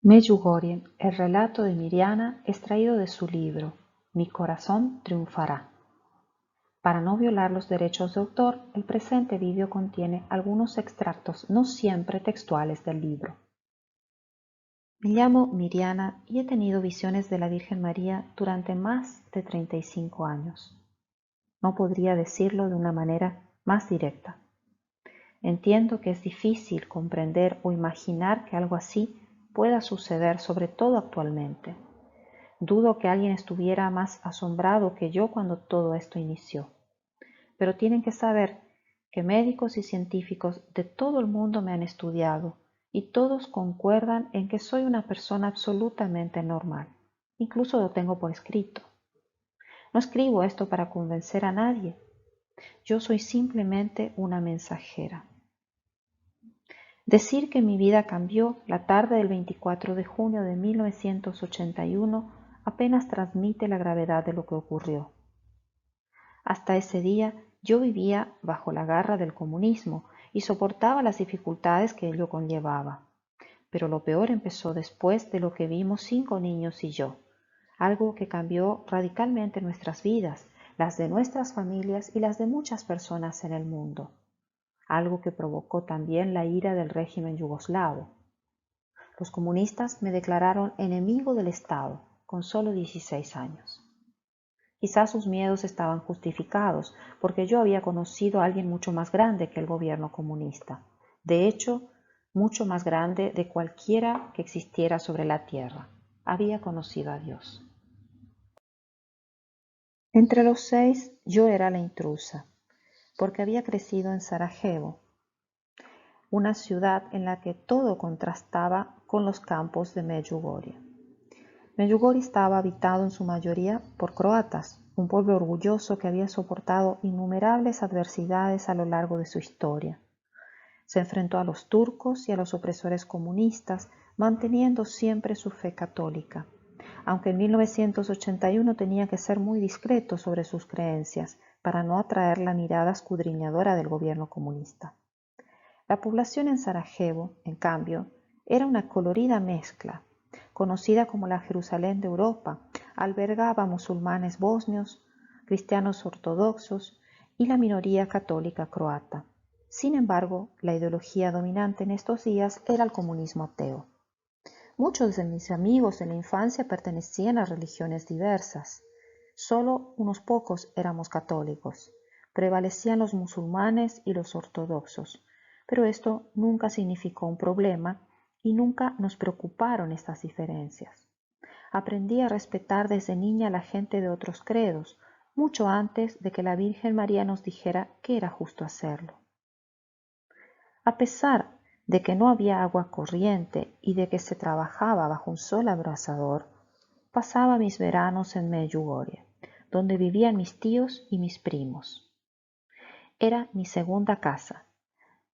Medjugorje, el relato de Miriana extraído de su libro Mi corazón triunfará. Para no violar los derechos de autor, el presente vídeo contiene algunos extractos no siempre textuales del libro. Me llamo Miriana y he tenido visiones de la Virgen María durante más de 35 años. No podría decirlo de una manera más directa. Entiendo que es difícil comprender o imaginar que algo así pueda suceder, sobre todo actualmente. Dudo que alguien estuviera más asombrado que yo cuando todo esto inició. Pero tienen que saber que médicos y científicos de todo el mundo me han estudiado y todos concuerdan en que soy una persona absolutamente normal. Incluso lo tengo por escrito. No escribo esto para convencer a nadie. Yo soy simplemente una mensajera. Decir que mi vida cambió la tarde del 24 de junio de 1981 apenas transmite la gravedad de lo que ocurrió. Hasta ese día yo vivía bajo la garra del comunismo y soportaba las dificultades que ello conllevaba. Pero lo peor empezó después de lo que vimos 5 niños y yo, algo que cambió radicalmente nuestras vidas, las de nuestras familias y las de muchas personas en el mundo. Algo que provocó también la ira del régimen yugoslavo. Los comunistas me declararon enemigo del Estado con solo 16 años. Quizás sus miedos estaban justificados, porque yo había conocido a alguien mucho más grande que el gobierno comunista. De hecho, mucho más grande de cualquiera que existiera sobre la tierra. Había conocido a Dios. Entre los 6 yo era la intrusa, porque había crecido en Sarajevo, una ciudad en la que todo contrastaba con los campos de Medjugorje. Medjugorje estaba habitado en su mayoría por croatas, un pueblo orgulloso que había soportado innumerables adversidades a lo largo de su historia. Se enfrentó a los turcos y a los opresores comunistas, manteniendo siempre su fe católica, aunque en 1981 tenía que ser muy discreto sobre sus creencias para no atraer la mirada escudriñadora del gobierno comunista. La población en Sarajevo, en cambio, era una colorida mezcla, conocida como la Jerusalén de Europa. Albergaba musulmanes bosnios, cristianos ortodoxos y la minoría católica croata. Sin embargo, la ideología dominante en estos días era el comunismo ateo. Muchos de mis amigos de la infancia pertenecían a religiones diversas. Solo unos pocos éramos católicos. Prevalecían los musulmanes y los ortodoxos, pero esto nunca significó un problema y nunca nos preocuparon estas diferencias. Aprendí a respetar desde niña a la gente de otros credos, mucho antes de que la Virgen María nos dijera que era justo hacerlo. A pesar de que no había agua corriente y de que se trabajaba bajo un sol abrasador, pasaba mis veranos en Medjugorje, donde vivían mis tíos y mis primos. Era mi segunda casa.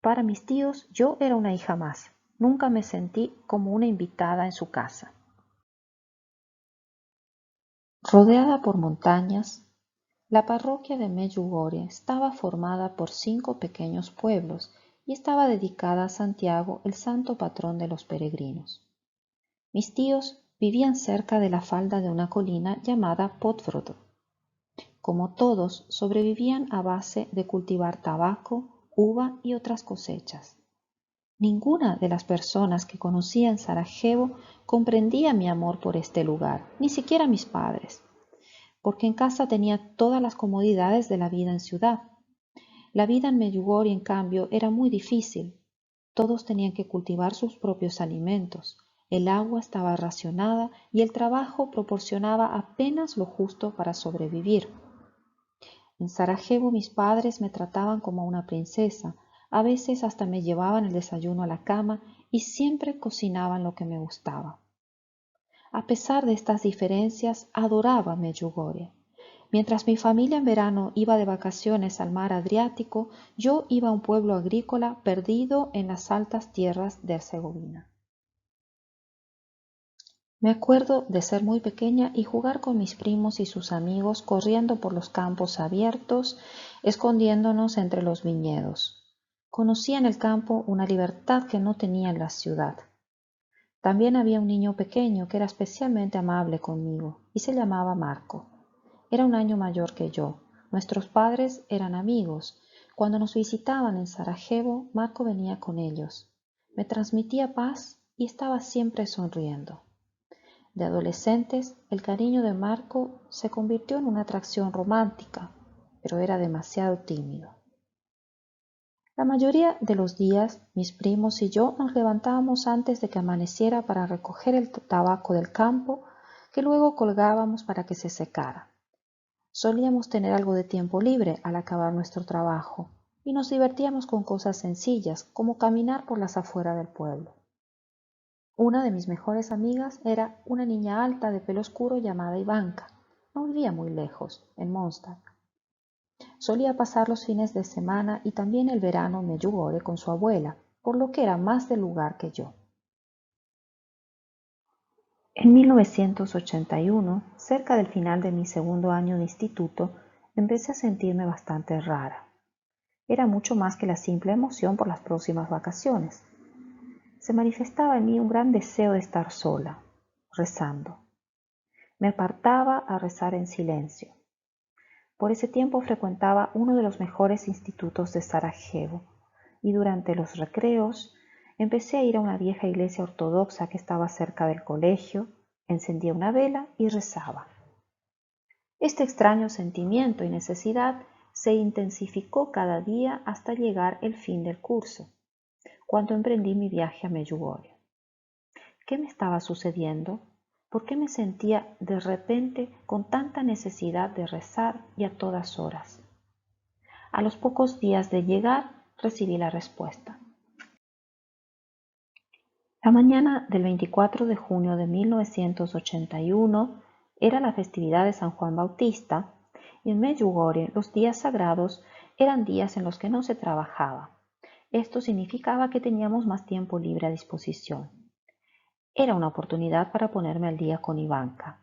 Para mis tíos yo era una hija más. Nunca me sentí como una invitada en su casa. Rodeada por montañas, la parroquia de Medjugorje estaba formada por 5 pequeños pueblos y estaba dedicada a Santiago, el santo patrón de los peregrinos. Mis tíos vivían cerca de la falda de una colina llamada Potvrodde. Como todos, sobrevivían a base de cultivar tabaco, uva y otras cosechas. Ninguna de las personas que conocía en Sarajevo comprendía mi amor por este lugar, ni siquiera mis padres, porque en casa tenía todas las comodidades de la vida en ciudad. La vida en Medjugorje, en cambio, era muy difícil. Todos tenían que cultivar sus propios alimentos, el agua estaba racionada y el trabajo proporcionaba apenas lo justo para sobrevivir. En Sarajevo mis padres me trataban como una princesa, a veces hasta me llevaban el desayuno a la cama y siempre cocinaban lo que me gustaba. A pesar de estas diferencias, adoraba Medjugorje. Mientras mi familia en verano iba de vacaciones al mar Adriático, yo iba a un pueblo agrícola perdido en las altas tierras de Herzegovina. Me acuerdo de ser muy pequeña y jugar con mis primos y sus amigos corriendo por los campos abiertos, escondiéndonos entre los viñedos. Conocía en el campo una libertad que no tenía en la ciudad. También había un niño pequeño que era especialmente amable conmigo y se llamaba Marco. Era un año mayor que yo. Nuestros padres eran amigos. Cuando nos visitaban en Sarajevo, Marco venía con ellos. Me transmitía paz y estaba siempre sonriendo. De adolescentes, el cariño de Marco se convirtió en una atracción romántica, pero era demasiado tímido. La mayoría de los días, mis primos y yo nos levantábamos antes de que amaneciera para recoger el tabaco del campo, que luego colgábamos para que se secara. Solíamos tener algo de tiempo libre al acabar nuestro trabajo y nos divertíamos con cosas sencillas, como caminar por las afueras del pueblo. Una de mis mejores amigas era una niña alta de pelo oscuro llamada Ivanka. No vivía muy lejos, en Mondstadt. Solía pasar los fines de semana y también el verano en Medjugorje con su abuela, por lo que era más del lugar que yo. En 1981, cerca del final de mi segundo año de instituto, empecé a sentirme bastante rara. Era mucho más que la simple emoción por las próximas vacaciones. Se manifestaba en mí un gran deseo de estar sola, rezando. Me apartaba a rezar en silencio. Por ese tiempo frecuentaba uno de los mejores institutos de Sarajevo y durante los recreos empecé a ir a una vieja iglesia ortodoxa que estaba cerca del colegio, encendía una vela y rezaba. Este extraño sentimiento y necesidad se intensificó cada día hasta llegar el fin del curso, cuando emprendí mi viaje a Medjugorje. ¿Qué me estaba sucediendo? ¿Por qué me sentía de repente con tanta necesidad de rezar y a todas horas? A los pocos días de llegar recibí la respuesta. La mañana del 24 de junio de 1981 era la festividad de San Juan Bautista y en Medjugorje los días sagrados eran días en los que no se trabajaba. Esto significaba que teníamos más tiempo libre a disposición. Era una oportunidad para ponerme al día con Ivanka.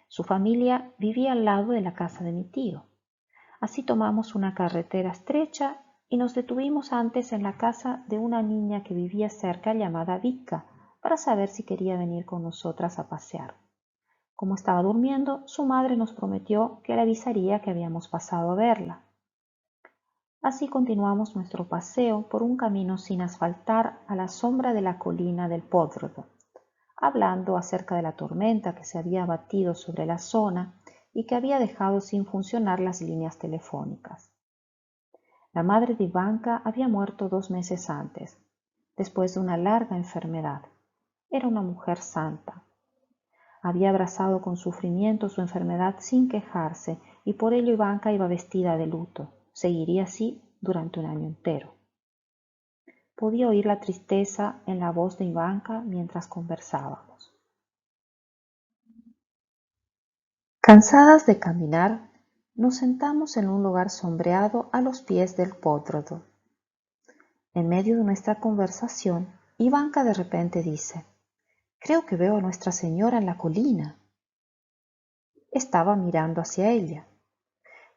Su familia vivía al lado de la casa de mi tío. Así tomamos una carretera estrecha y nos detuvimos antes en la casa de una niña que vivía cerca llamada Vika para saber si quería venir con nosotras a pasear. Como estaba durmiendo, su madre nos prometió que le avisaría que habíamos pasado a verla. Así continuamos nuestro paseo por un camino sin asfaltar a la sombra de la colina del Podrodo, hablando acerca de la tormenta que se había abatido sobre la zona y que había dejado sin funcionar las líneas telefónicas. La madre de Ivanka había muerto 2 meses antes, después de una larga enfermedad. Era una mujer santa. Había abrazado con sufrimiento su enfermedad sin quejarse y por ello Ivanka iba vestida de luto. Seguiría así durante un año entero. Podía oír la tristeza en la voz de Ivanka mientras conversábamos. Cansadas de caminar, nos sentamos en un lugar sombreado a los pies del Podrodo. En medio de nuestra conversación, Ivanka de repente dice: «Creo que veo a Nuestra Señora en la colina». Estaba mirando hacia ella,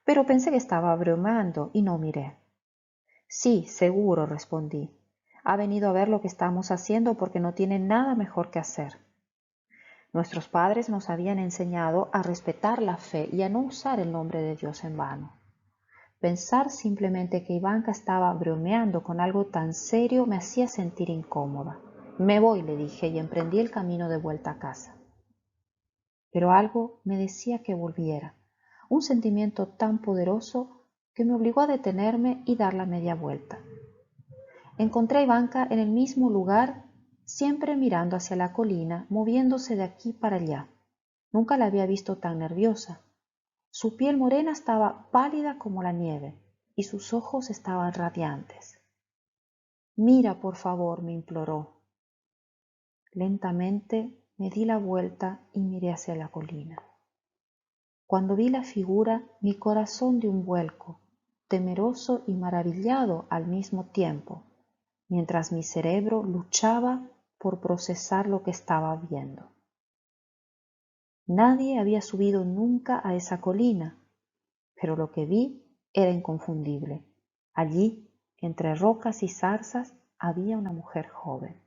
pero pensé que estaba bromeando y no miré. «Sí, seguro», respondí. «Ha venido a ver lo que estamos haciendo porque no tiene nada mejor que hacer». Nuestros padres nos habían enseñado a respetar la fe y a no usar el nombre de Dios en vano. Pensar simplemente que Ivanka estaba bromeando con algo tan serio me hacía sentir incómoda. «Me voy», le dije, y emprendí el camino de vuelta a casa. Pero algo me decía que volviera, un sentimiento tan poderoso que me obligó a detenerme y dar la media vuelta. Encontré a Ivanka en el mismo lugar, siempre mirando hacia la colina, moviéndose de aquí para allá. Nunca la había visto tan nerviosa. Su piel morena estaba pálida como la nieve y sus ojos estaban radiantes. «Mira, por favor», me imploró. Lentamente me di la vuelta y miré hacia la colina. Cuando vi la figura, mi corazón dio un vuelco, temeroso y maravillado al mismo tiempo, mientras mi cerebro luchaba por procesar lo que estaba viendo. Nadie había subido nunca a esa colina, pero lo que vi era inconfundible. Allí, entre rocas y zarzas, había una mujer joven.